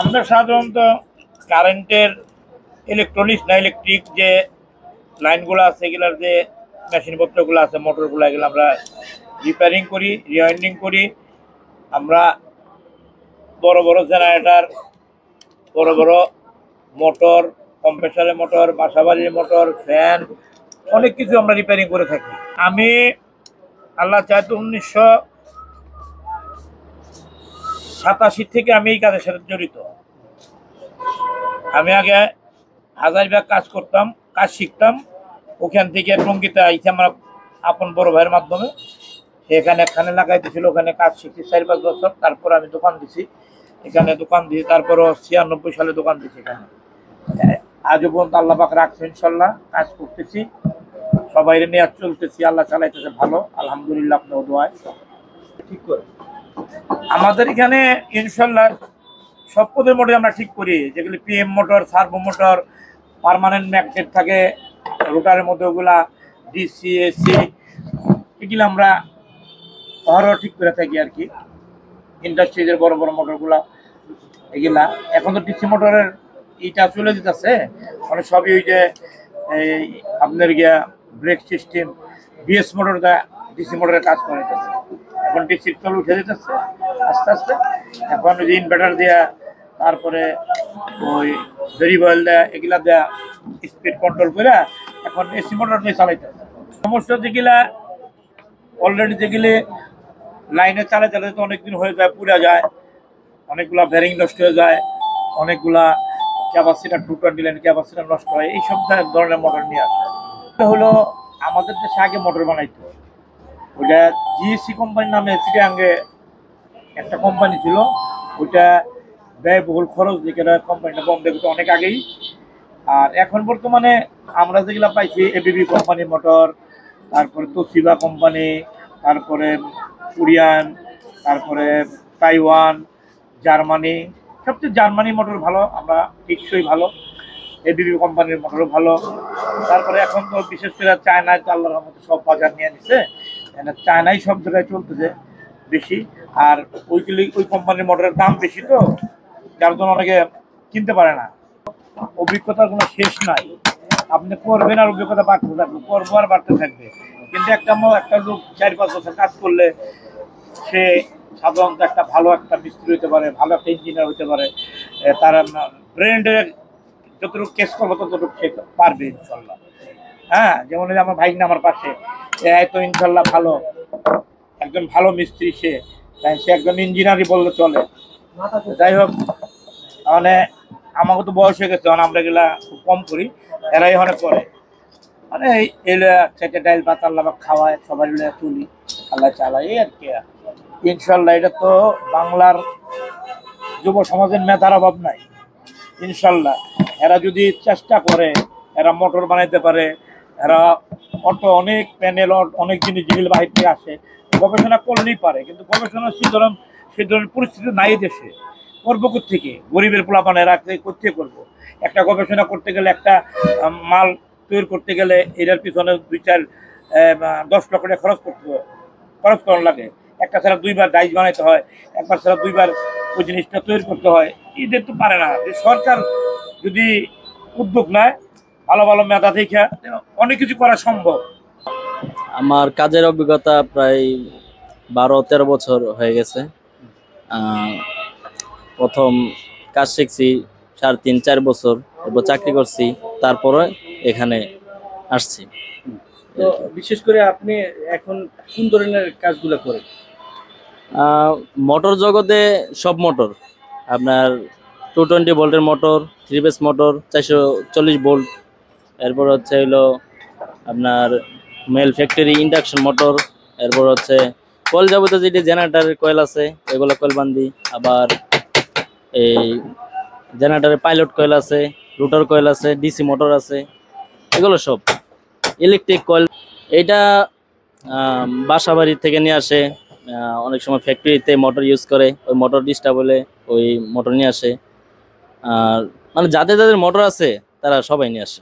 আমরা সাধারণত কারেন্টের ইলেকট্রনিক্স না ইলেকট্রিক যে লাইনগুলো আছে এগুলার যে মেশিনপত্রগুলো আছে মোটরগুলো এগুলো আমরা রিপেয়ারিং করি, রিওয়াইন্ডিং করি। আমরা বড় বড় জেনারেটর, বড় বড় মোটর, কম্প্রেসারের মোটর, বাসাবাড়ির মোটর, ফ্যান, অনেক কিছু আমরা রিপেয়ারিং করে থাকি। আমি আল্লাহ চাইতো 1987 থেকে আমি এই কাজের সাথে জড়িত। আমি আগে হাজারীবাগ কাজ করতাম, কাজ শিখতাম। ওখান থেকে টঙ্গীতে আইছি আমার আপন বড় ভাইয়ের মাধ্যমে। এখানে লাগাইতেছিল, ওখানে কাজ শিখছি 4-5 বছর। তারপর আমি দোকান দিছি, এখানে দোকান দিয়ে তারপরও 96 সালে দোকান দিছি এখানে। আজও পর্যন্ত আল্লাহ পাক রাখছে, ইনশাল্লাহ কাজ করতেছি, সবাই নিয়ে চলতেছি, আল্লাহ চালাইতেছে ভালো, আলহামদুলিল্লাহ। আপনার দোয়ায় ঠিক করে আমাদের এখানে ইনশাল্লাহ সব পদের মোটর আমরা ঠিক করি, যেগুলি PM motor, servo motor, permanent magnet থাকে রোটারের মধ্যে, ওগুলা ডিসি, এসি, এগুলো আমরা অহরহ ঠিক করে থাকি আর কি। ইন্ডাস্ট্রিজের বড় বড় মোটরগুলা এগুলা এখন তো ডিসি মোটরের এইটা চলে যেতেছে, মানে সবই ওই যে আপনার গিয়া ব্রেক সিস্টেম বিএস মোটর দেয়, ডিসি মোটরের কাজ করে যেতেছে। এখন ডিসি চল উঠে যেতেছে আস্তে আস্তে। এখন ওই যে ইনভার্টার দেয়া, তারপরে ওই ভেরিয়েবল দেয়া, এগুলা দেয়া স্পিড কন্ট্রোল করে এখন এসি মোটর দিয়ে চালাইতেছে। সমস্যা যেগুলা অলরেডি যেগুলি লাইনে চালাতে তো অনেকদিন হয়ে যায়, পুড়ে যায়, অনেকগুলা বেরিং নষ্ট হয়ে যায়, অনেকগুলা ক্যাপাসিটার 220 লাইন ক্যাপাসিটার নষ্ট হয়, এইসব ধরনের মোটর নিয়ে আসে। এটা হলো আমাদের দেশে আগে মোটর বানাইতো, ওইটা জিএসসি কোম্পানির নামে চিটাগাঙ্গে একটা কোম্পানি ছিল। ওইটা ব্যয়বহুল খরচ দিকে কোম্পানিটা বন্ধ করতে অনেক আগেই। আর এখন বর্তমানে আমরা যেগুলো পাইছি এবিবি কোম্পানির মোটর, তারপরে তোশিবা কোম্পানি, তারপরে কোরিয়ান, তারপরে তাইওয়ান, জার্মানি, সবচেয়ে জার্মানি মোটর ভালো, আমরা টেকসই ভালো, এবিবি কোম্পানির মোটরও ভালো। তারপরে এখন তো বিশেষ করে চায়নায় তো আল্লাহর রহমতে সব বাজার নিয়ে নিছে, চায়নাই সব জায়গায় চলতেছে বেশি। আর ওই কোম্পানির মোটরের দাম বেশি, তো যার জন্য অনেকে কিনতে পারে না। অভিজ্ঞতার কোনো শেষ নাই, আপনি করবেন আর অভিজ্ঞতা বাড়তে থাকবে, করবো আর বাড়তে থাকবে। কিন্তু একটা লোক 4-5 বছর কাজ করলে সে সাধারণত একটা ভালো একটা মিস্ত্রি হতে পারে, ভালো একটা ইঞ্জিনিয়ার হতে পারে। তার ব্রেন্ডে যতটুকু কেস করবো ততটুকু সে পারবে ইনশাল্লাহ। হ্যাঁ, যেমন আমার ভাই না আমার পাশে, তো ইনশাল্লাহ ভালো একজন ভালো মিস্ত্রি, সে একজন ইঞ্জিনিয়ারই বললে চলে। যাই হোক, মানে আমাকে তো বয়স হয়ে গেছে, আমরা এগুলা খুব কম করি, এরাই অনেক করে। মানে এলে চারটে ডাইল ভাত আল্লাহ খাওয়ায়, সবাই তুলি, আল্লাহ চালাই আর কি। ইনশাল্লাহ এটা তো বাংলার যুব সমাজের মেধার অভাব নাই। ইনশাল্লাহ এরা যদি চেষ্টা করে, এরা মোটর বানাইতে পারে, এরা অটো, অনেক প্যানেল, অনেক জিনিস যেগুলো বাহির থেকে আসে, গবেষণা করলেই পারে। কিন্তু গবেষণা সেই ধরনের পরিস্থিতি নাই দেশে। করবো থেকে গরিবের পোলাপান এরা করতে করবো। একটা গবেষণা করতে গেলে, একটা মাল তৈরি করতে গেলে এটার পিছনে 2-4-10 লক্ষ টাকা খরচ করার লাগে। একটা ছাড়া 2বার ডাইস বানাইতে হয়, একবার ছাড়া 2বার ওই জিনিসটা তৈরি করতে হয়। এদের তো পারে না। সরকার যদি উদ্যোগ নেয়, ভালো ভালো মেধা দেখে অনেক কিছু করা সম্ভব। আমার কাজের অভিজ্ঞতা প্রায় 12-13 বছর হয়ে গেছে। প্রথম কাজ শিখছি 3.5-4 বছর, এরপর চাকরি করছি, তারপরে এখানে আসছি। তো বিশেষ করে আপনি এখন কোন ধরনের কাজগুলো করেন? মোটর জগতে সব মোটর, আপনার 220 ভোল্টের মোটর, 3 ফেজ মোটর, 440 ভোল্ট, এরপর হচ্ছে হলো আপনার মেল ফ্যাক্টরি ইন্ডাকশন মোটর, এরপর হচ্ছে কয়েল যাবতীয় যেটি জেনারেটারের কয়েল আছে এগুলো কয়েল বান্ধি। আবার এই জেনারেটারের পাইলট কয়েল আছে, রোটার কয়েল আছে, ডিসি মোটর আছে, এগুলো সব ইলেকট্রিক কয়েল। এটা বাসা বাড়ি থেকে নিয়ে আসে, অনেক সময় ফ্যাক্টরিতে মোটর ইউজ করে, ওই মোটর ডিস্টার্ব হলে ওই মোটর নিয়ে আসে। আর মানে যাদের যাদের মোটর আছে তারা সবাই নিয়ে আসে।